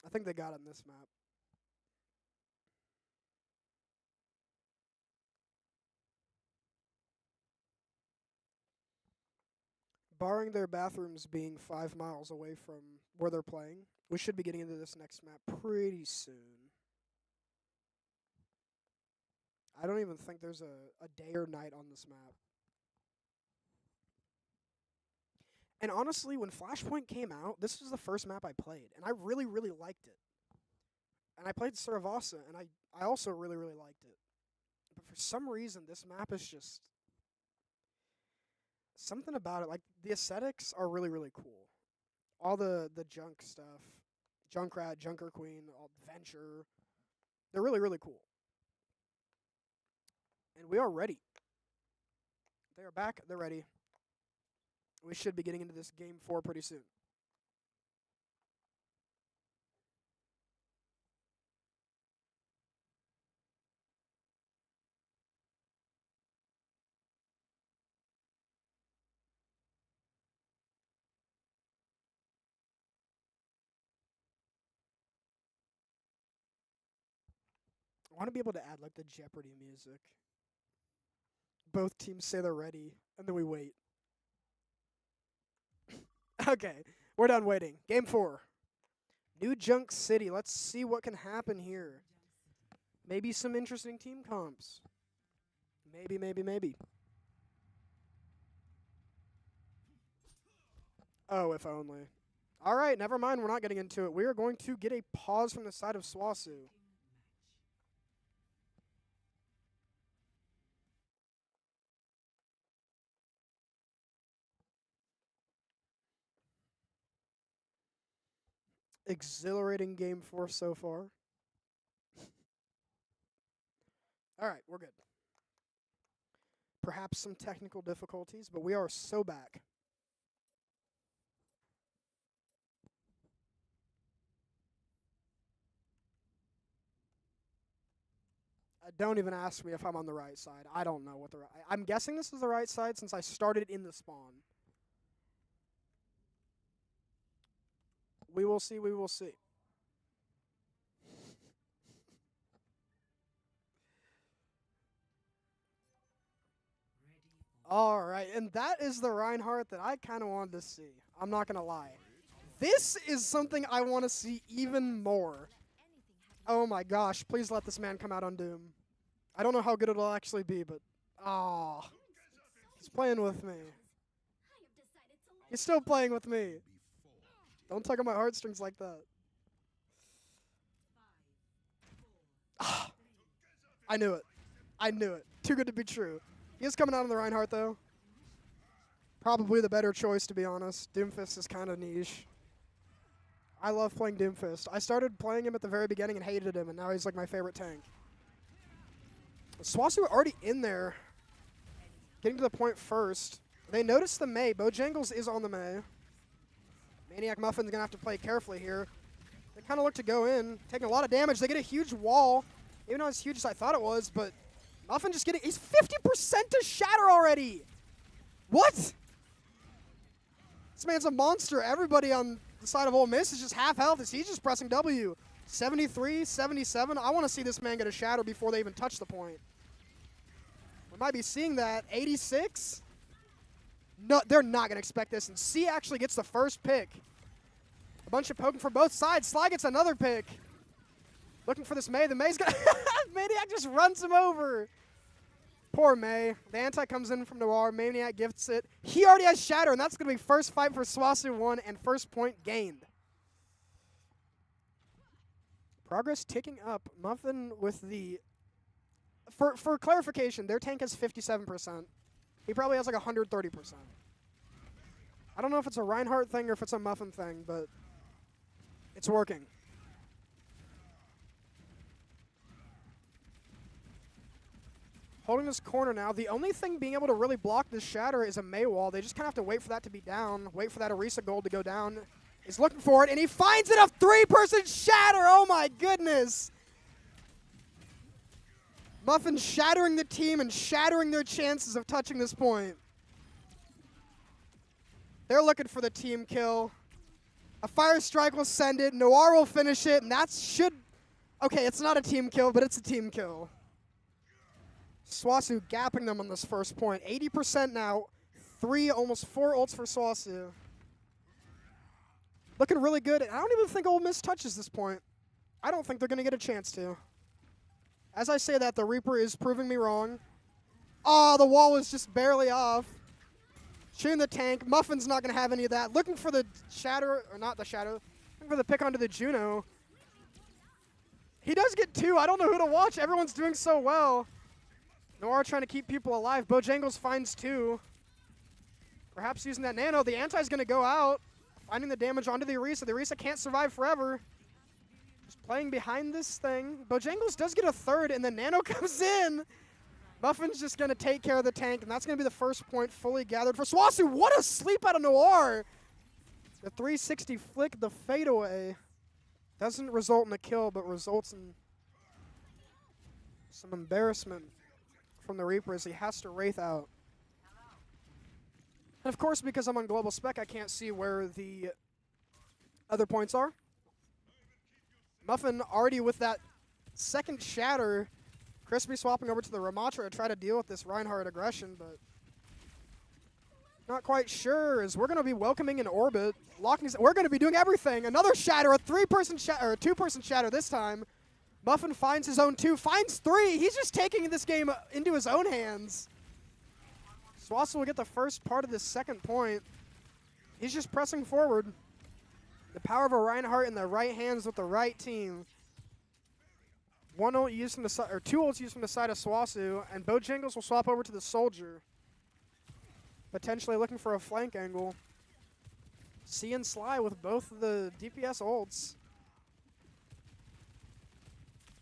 I think they got it in this map. Barring their bathrooms being 5 miles away from where they're playing, we should be getting into this next map pretty soon. I don't even think there's a day or night on this map. And honestly, when Flashpoint came out, this was the first map I played, and I really, really liked it. And I played Saravasa, and I also really, really liked it. But for some reason, this map is just something about it. Like, the aesthetics are really, really cool. All the junk stuff, Junkrat, Junker Queen, all Venture, they're really, really cool. And we are ready. They are back. They're ready. We should be getting into this game 4 pretty soon. I want to be able to add like the Jeopardy music. Both teams say they're ready, and then we wait. Okay, we're done waiting. Game 4. New Junk City. Let's see what can happen here. Maybe some interesting team comps. Maybe, maybe, maybe. Oh, if only. All right, never mind. We're not getting into it. We are going to get a pause from the side of SWOSU. Exhilarating game 4 so far. All right, we're good. Perhaps some technical difficulties, but we are so back. Don't even ask me if I'm on the right side. I don't know what the right... I'm guessing this is the right side since I started in the spawn. We will see, we will see. All right, and that is the Reinhardt that I kind of wanted to see. I'm not going to lie. This is something I want to see even more. Oh my gosh, please let this man come out on Doom. I don't know how good it'll actually be, but... Ah, he's playing with me. He's still playing with me. Don't tug on my heartstrings like that. Ah, I knew it. I knew it. Too good to be true. He is coming out on the Reinhardt, though. Probably the better choice, to be honest. Doomfist is kind of niche. I love playing Doomfist. I started playing him at the very beginning and hated him, and now he's like my favorite tank. SWOSU already in there. Getting to the point first. They notice the Mei. Bojangles is on the Mei. Maniac Muffin's going to have to play carefully here. They kind of look to go in, taking a lot of damage. They get a huge wall, even though as huge as I thought it was, but Muffin just getting... He's 50% to shatter already! What? This man's a monster. Everybody on the side of Ole Miss is just half health as he's just pressing W. 73, 77. I want to see this man get a shatter before they even touch the point. We might be seeing that. 86? No, they're not going to expect this. And C actually gets the first pick. A bunch of poking from both sides. Sly gets another pick. Looking for this Mei. The Mei's got... Maniac just runs him over. Poor Mei. The anti comes in from Noir. Maniac gifts it. He already has shatter, and that's going to be first fight for SWOSU 1 and first point gained. Progress ticking up. Muffin with the... For clarification, their tank has 57%. He probably has like 130%. I don't know if it's a Reinhardt thing or if it's a Muffin thing, but it's working. Holding this corner now. The only thing being able to really block this shatter is a Mei wall. They just kind of have to wait for that to be down, wait for that Orisa gold to go down. He's looking for it, and he finds it. A 3-person shatter. Oh, my goodness. Muffin shattering the team and shattering their chances of touching this point. They're looking for the team kill. A fire strike will send it. Noir will finish it, and that should... Okay, it's not a team kill, but it's a team kill. SWOSU gapping them on this first point. 80% now. 3, almost 4 ults for SWOSU. Looking really good. I don't even think Ole Miss touches this point. I don't think they're going to get a chance to. As I say that, the Reaper is proving me wrong. Oh, the wall was just barely off. Shooting the tank. Muffin's not going to have any of that. Looking for the shatter, or not the shadow. Looking for the pick onto the Juno. He does get 2. I don't know who to watch. Everyone's doing so well. Noir trying to keep people alive. Bojangles finds 2. Perhaps using that nano. The anti's going to go out. Finding the damage onto the Orisa. The Orisa can't survive forever. Just playing behind this thing. Bojangles does get a 3rd, and then nano comes in. Muffin's just going to take care of the tank, and that's going to be the first point fully gathered for SWOSU. What a sleep out of Noir. The 360 flick, the fadeaway. Doesn't result in a kill, but results in some embarrassment from the Reaper as he has to Wraith out. And of course, because I'm on global spec, I can't see where the other points are. Muffin already with that second shatter. Crispy swapping over to the Ramatra to try to deal with this Reinhardt aggression, but not quite sure as we're going to be welcoming an orbit. We're going to be doing everything. Another shatter, a 3-person shatter, or a 2-person shatter this time. Muffin finds his own 2, finds 3. He's just taking this game into his own hands. SWOSU will get the first part of this second point. He's just pressing forward. The power of a Reinhardt in the right hands with the right team. 1 ult used from the side, or 2 ults used from the side of SWOSU, and Bojangles will swap over to the Soldier. Potentially looking for a flank angle. C and Sly with both of the DPS ults.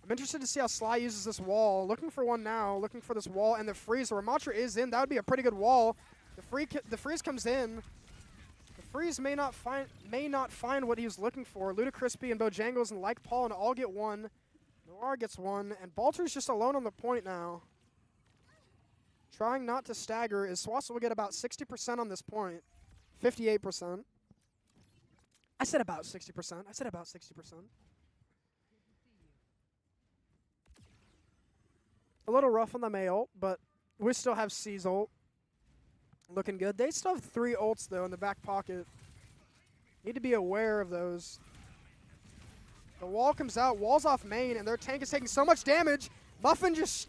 I'm interested to see how Sly uses this wall. Looking for one now, looking for this wall, and the freeze. The Ramatra is in. That would be a pretty good wall. The freeze comes in. The freeze may not find what he was looking for. Ludacrispy and Bojangles and Like Paul and all get 1. Noir gets 1, and Balter's just alone on the point now. Trying not to stagger is SWOSU will get about 60% on this point. 58%. I said about 60%. I said about 60%. A little rough on the May ult, but we still have C's ult. Looking good. They still have 3 ults, though, in the back pocket. Need to be aware of those. The wall comes out, wall's off main, and their tank is taking so much damage. Muffin just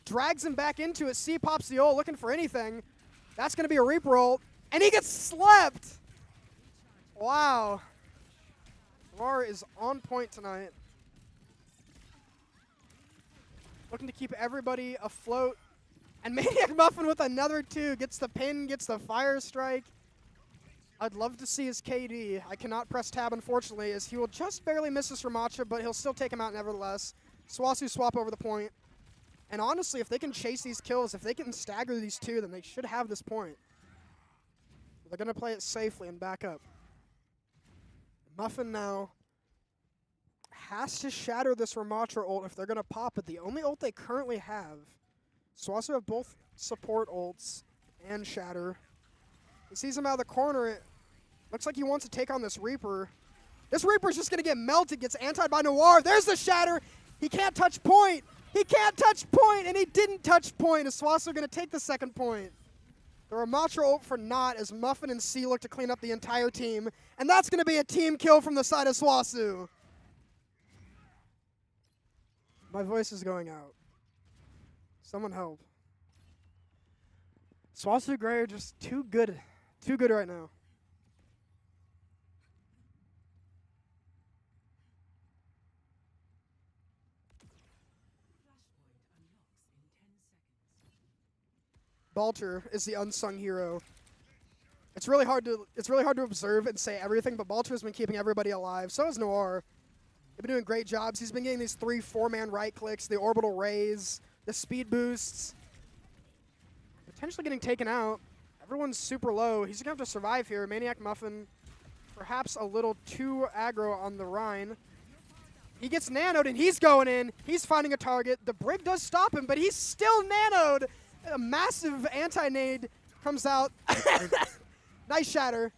drags him back into it. C pops the ult, looking for anything. That's going to be a Reaper ult, and he gets slept. Wow. Noir is on point tonight. Looking to keep everybody afloat. And Maniac Muffin with another 2. Gets the pin, gets the fire strike. I'd love to see his KD. I cannot press tab, unfortunately, as he will just barely miss his Ramatra, but he'll still take him out nevertheless. SWOSU swap over the point. And honestly, if they can chase these kills, if they can stagger these 2, then they should have this point. They're going to play it safely and back up. Muffin now has to shatter this Ramatra ult if they're going to pop it. The only ult they currently have. SWOSU have both support ults and shatter. He sees him out of the corner. It looks like he wants to take on this Reaper. This Reaper's just going to get melted, gets antied by Noir. There's the shatter. He can't touch point. He can't touch point, and he didn't touch point. As SWOSU are going to take the second point. The Ramatra ult for naught as Muffin and C look to clean up the entire team. And that's going to be a team kill from the side of SWOSU. My voice is going out. Someone help. SWOSU Gray are just too good. Too good right now. Balter is the unsung hero. It's really hard to observe and say everything, but Balter's been keeping everybody alive. So has Noir. They've been doing great jobs. He's been getting these 3-4-man right clicks, the orbital raise, the speed boosts. Potentially getting taken out. Everyone's super low. He's going to have to survive here. Maniac Muffin, perhaps a little too aggro on the Rhine. He gets nanoed, and he's going in. He's finding a target. The Brig does stop him, but he's still nanoed. A massive anti-nade comes out. Nice shatter.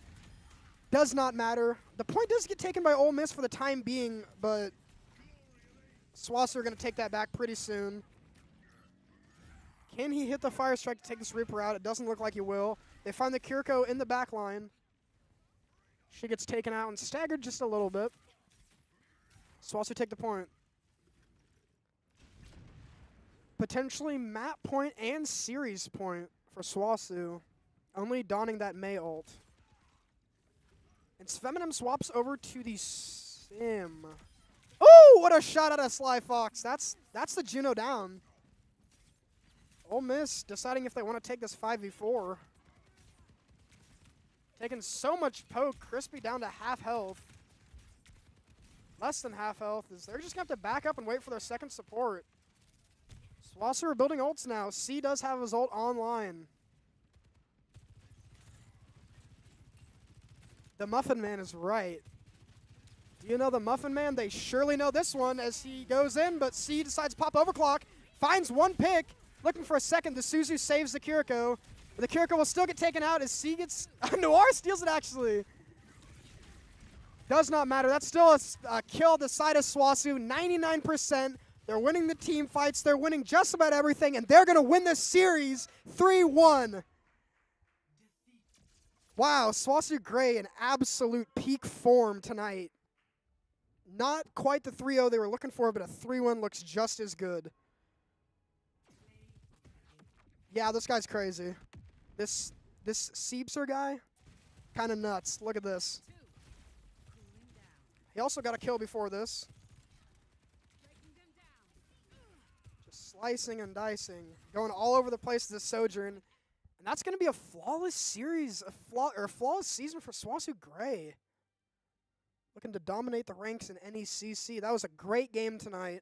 Does not matter. The point does get taken by Ole Miss for the time being, but SWOSU are going to take that back pretty soon. Can he hit the fire strike to take this Reaper out? It doesn't look like he will. They find the Kiriko in the back line. She gets taken out and staggered just a little bit. SWOSU take the point. Potentially map point and series point for SWOSU. only donning that Mei ult. And Feminine swaps over to the Sim. Oh, what a shot at a Sly Fox. That's the Juno down. Ole Miss deciding if they want to take this 5v4. Taking so much poke. Crispy down to half health. Less than half health. They're just going to have to back up and wait for their second support. SWOSU are building ults now. C does have his ult online. The Muffin Man is right. Do you know the Muffin Man? They surely know this one as he goes in, but C decides to pop overclock. Finds one pick. Looking for a second. The SWOSU saves the Kiriko. The Kiriko will still get taken out as C gets... Noir steals it, actually. Does not matter. That's still a kill at the side of SWOSU. 99%. They're winning the team fights. They're winning just about everything, and they're going to win this series 3-1. Wow, SWOSU Gray in absolute peak form tonight. Not quite the 3-0 they were looking for, but a 3-1 looks just as good. Yeah, this guy's crazy. This Seepser guy, kind of nuts. Look at this. He also got a kill before this. Just slicing and dicing, going all over the place with this Sojourn. And that's going to be a flawless series, a flawless season for SWOSU Gray. Looking to dominate the ranks in NECC. That was a great game tonight.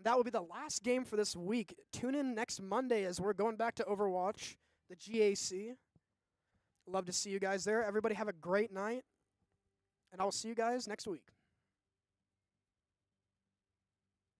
That will be the last game for this week. Tune in next Monday as we're going back to Overwatch, the GAC. Love to see you guys there. Everybody have a great night, and I will see you guys next week.